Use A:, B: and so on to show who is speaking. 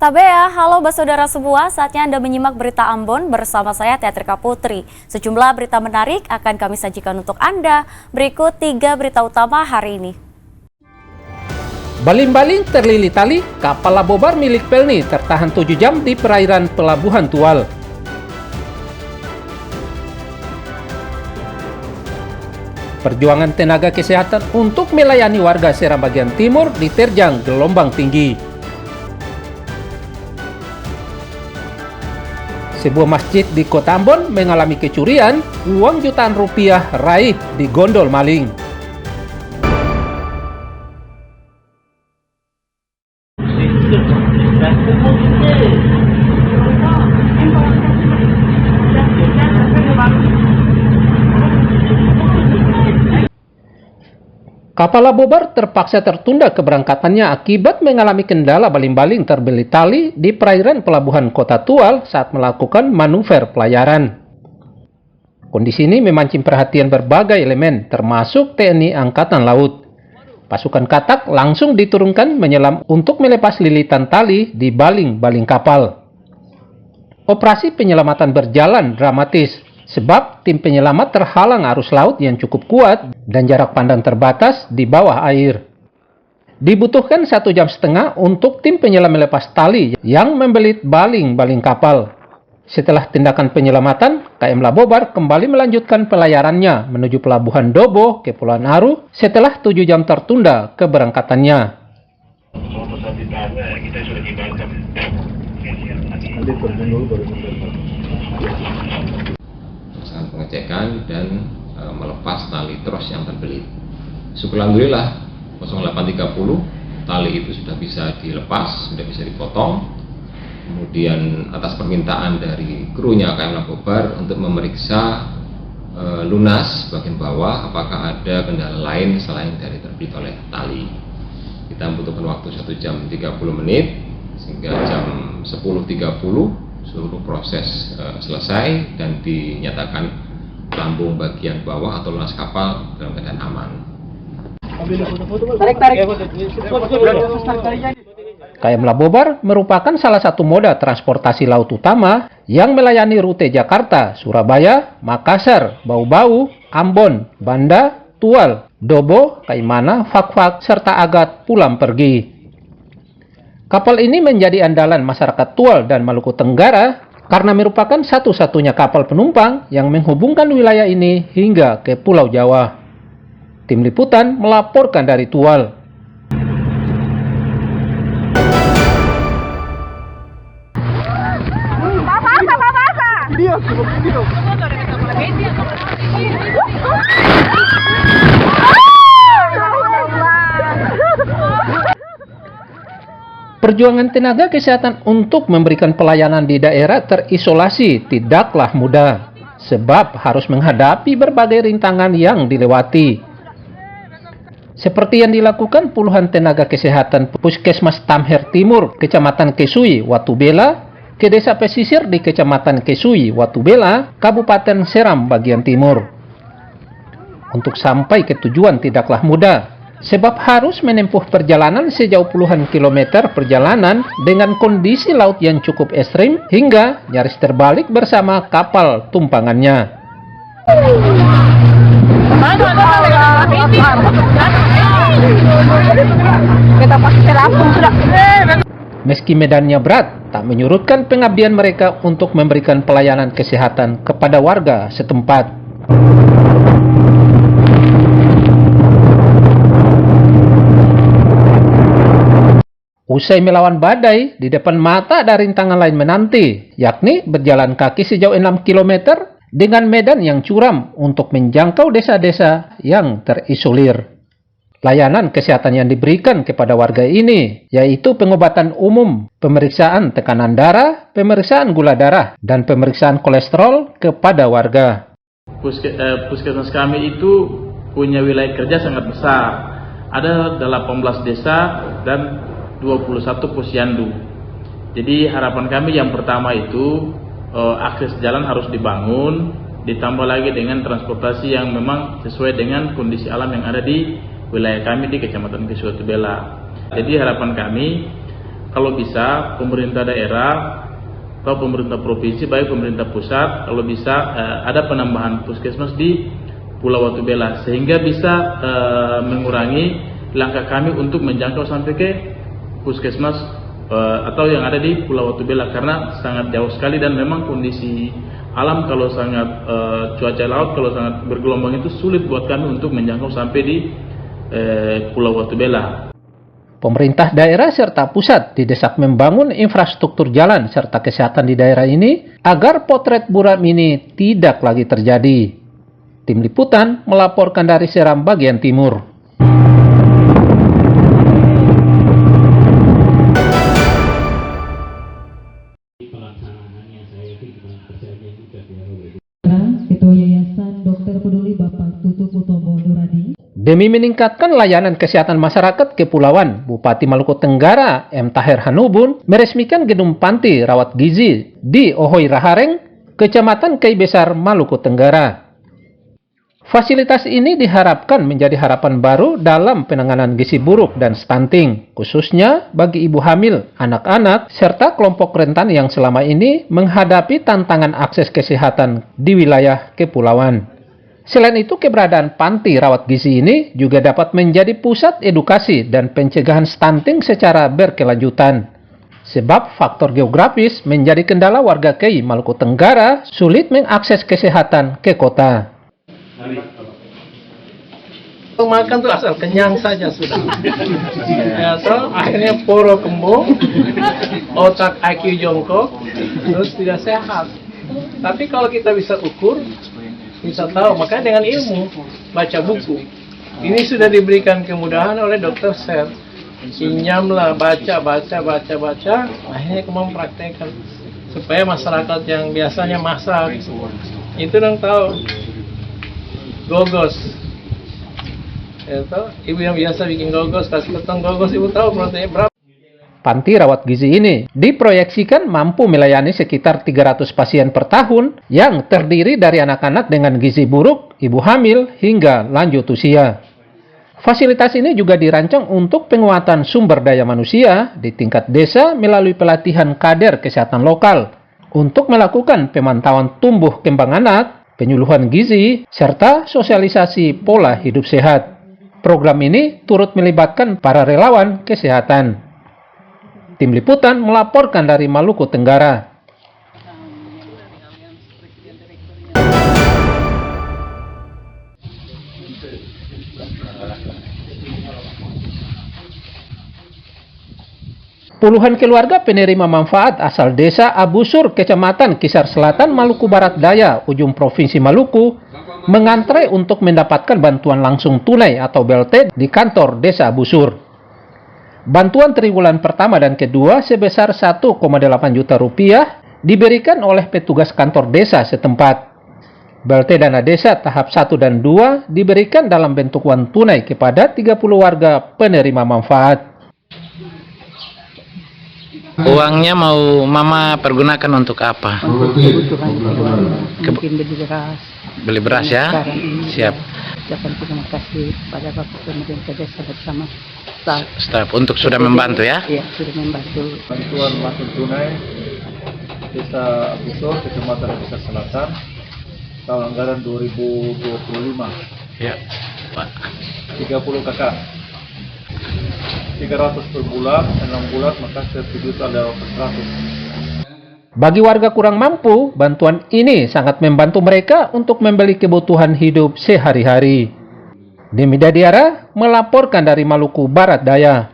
A: Tabea, halo saudara semua, saatnya Anda menyimak berita Ambon bersama saya Teatrika Putri. Sejumlah berita menarik akan kami sajikan untuk Anda. Berikut 3 berita utama hari ini.
B: Baling-baling terlilit tali, kapal labobar milik Pelni tertahan 7 jam di perairan Pelabuhan Tual. Perjuangan tenaga kesehatan untuk melayani warga Seram bagian timur diterjang gelombang tinggi. Sebuah masjid di Kota Ambon mengalami kecurian, uang jutaan rupiah raib di gondol maling. Kapal labobar terpaksa tertunda keberangkatannya akibat mengalami kendala baling-baling terbelit tali di perairan Pelabuhan Kota Tual saat melakukan manuver pelayaran. Kondisi ini memancing perhatian berbagai elemen, termasuk TNI Angkatan Laut. Pasukan katak langsung diturunkan menyelam untuk melepas lilitan tali di baling-baling kapal. Operasi penyelamatan berjalan dramatis, sebab tim penyelamat terhalang arus laut yang cukup kuat dan jarak pandang terbatas di bawah air. Dibutuhkan 1,5 jam untuk tim penyelam melepas tali yang membelit baling-baling kapal. Setelah tindakan penyelamatan, KM Labobar kembali melanjutkan pelayarannya menuju Pelabuhan Dobo, Kepulauan Aru setelah 7 jam tertunda keberangkatannya.
C: Pengecekan dan melepas tali tros yang terbelit. Syukur alhamdulillah 08.30 tali itu sudah bisa dilepas, sudah bisa dipotong. Kemudian atas permintaan dari krunya KM Labobar untuk memeriksa lunas bagian bawah apakah ada kendala lain selain dari terbelit oleh tali. Kita membutuhkan waktu 1 jam 30 menit sehingga jam 10.30 seluruh proses selesai dan dinyatakan lambung bagian bawah atau lunas kapal dalam keadaan aman.
B: KM Labobar merupakan salah satu moda transportasi laut utama yang melayani rute Jakarta, Surabaya, Makassar, Bau-Bau, Ambon, Banda, Tual, Dobo, Kaimana, Fak-Fak, serta Agat pulang pergi. Kapal ini menjadi andalan masyarakat Tual dan Maluku Tenggara karena merupakan satu-satunya kapal penumpang yang menghubungkan wilayah ini hingga ke Pulau Jawa. Tim Liputan melaporkan dari Tual. Perjuangan tenaga kesehatan untuk memberikan pelayanan di daerah terisolasi tidaklah mudah, sebab harus menghadapi berbagai rintangan yang dilewati. Seperti yang dilakukan puluhan tenaga kesehatan Puskesmas Tamher Timur, Kecamatan Kesui, Watubela, ke desa pesisir di Kecamatan Kesui, Watubela, Kabupaten Seram bagian timur. Untuk sampai ke tujuan tidaklah mudah, sebab harus menempuh perjalanan sejauh puluhan kilometer perjalanan dengan kondisi laut yang cukup ekstrim hingga nyaris terbalik bersama kapal tumpangannya. Meski medannya berat, tak menyurutkan pengabdian mereka untuk memberikan pelayanan kesehatan kepada warga setempat. Usai melawan badai, di depan mata ada rintangan lain menanti, yakni berjalan kaki sejauh 6 km dengan medan yang curam untuk menjangkau desa-desa yang terisolir. Layanan kesehatan yang diberikan kepada warga ini, yaitu pengobatan umum, pemeriksaan tekanan darah, pemeriksaan gula darah, dan pemeriksaan kolesterol kepada warga.
D: Puskesmas kami itu punya wilayah kerja sangat besar. Ada 18 desa dan 21 posyandu. Jadi harapan kami yang pertama itu akses jalan harus dibangun, ditambah lagi dengan transportasi yang memang sesuai dengan kondisi alam yang ada di wilayah kami di Kecamatan Kesui Watubela. Jadi harapan kami kalau bisa pemerintah daerah atau pemerintah provinsi, baik pemerintah pusat, kalau bisa ada penambahan puskesmas di Pulau Watubela sehingga bisa mengurangi langkah kami untuk menjangkau sampai ke puskesmas atau yang ada di Pulau Watubela, karena sangat jauh sekali dan memang kondisi alam kalau sangat cuaca laut kalau sangat bergelombang itu sulit buat kami untuk menjangkau sampai di Pulau Watubela.
B: Pemerintah daerah serta pusat didesak membangun infrastruktur jalan serta kesehatan di daerah ini agar potret buram ini tidak lagi terjadi. Tim Liputan melaporkan dari Seram bagian timur.
E: Ketua Yayasan Dokter Peduli Bapak Tutu Utomo Nuradi.
B: Demi meningkatkan layanan kesehatan masyarakat Kepulauan, Bupati Maluku Tenggara M. Taher Hanubun meresmikan gedung panti rawat gizi di Ohoi Rahareng, Kecamatan Kei Besar, Maluku Tenggara. Fasilitas ini diharapkan menjadi harapan baru dalam penanganan gizi buruk dan stunting, khususnya bagi ibu hamil, anak-anak, serta kelompok rentan yang selama ini menghadapi tantangan akses kesehatan di wilayah Kepulauan. Selain itu, keberadaan panti rawat gizi ini juga dapat menjadi pusat edukasi dan pencegahan stunting secara berkelanjutan. Sebab faktor geografis menjadi kendala warga Kei Maluku Tenggara sulit mengakses kesehatan ke kota.
F: Makan tuh asal kenyang saja sudah. Ya, so, akhirnya poro kembung, otak IQ jongkok, terus tidak sehat. Tapi kalau kita bisa ukur, bisa tahu, makanya dengan ilmu, baca buku. Ini sudah diberikan kemudahan oleh Dr. Ser. Pinjamlah, baca, akhirnya kamu mempraktekkan. Supaya masyarakat yang biasanya masak, itu dong tahu. Gogos. Itu, ibu yang biasa bikin gogos, kasih potong gogos, ibu tahu proteinnya berapa.
B: Panti rawat gizi ini diproyeksikan mampu melayani sekitar 300 pasien per tahun yang terdiri dari anak-anak dengan gizi buruk, ibu hamil, hingga lanjut usia. Fasilitas ini juga dirancang untuk penguatan sumber daya manusia di tingkat desa melalui pelatihan kader kesehatan lokal untuk melakukan pemantauan tumbuh kembang anak, penyuluhan gizi, serta sosialisasi pola hidup sehat. Program ini turut melibatkan para relawan kesehatan. Tim Liputan melaporkan dari Maluku Tenggara. Puluhan keluarga penerima manfaat asal desa Abusur, Kecamatan Kisar Selatan, Maluku Barat Daya, ujung Provinsi Maluku, mengantre untuk mendapatkan bantuan langsung tunai atau BLT di kantor desa Abusur. Bantuan triwulan pertama dan kedua sebesar 1,8 juta rupiah diberikan oleh petugas kantor desa setempat. BLT dana desa tahap 1 dan 2 diberikan dalam bentuk uang tunai kepada 30 warga penerima manfaat.
G: Uangnya mau Mama pergunakan untuk apa?
E: Kebutuhan mungkin beli beras.
G: Beli beras ya?
E: Sekarang ini,
G: Siap.
E: ucapan terima kasih pada Bapak pemerintah desa bersama staf.
G: Staf untuk sudah membantu ya?
E: Iya, sudah membantu.
H: Bantuan langsung tunai Desa Abusur, Kecamatan Kisar Selatan, tahun anggaran 2025.
G: Ya, Pak.
H: 30 kakak. 300 per bulan, 6 bulan, maka 1 juta lewat 100.
B: Bagi warga kurang mampu, bantuan ini sangat membantu mereka untuk membeli kebutuhan hidup sehari-hari. Demi Dadiara melaporkan dari Maluku Barat Daya.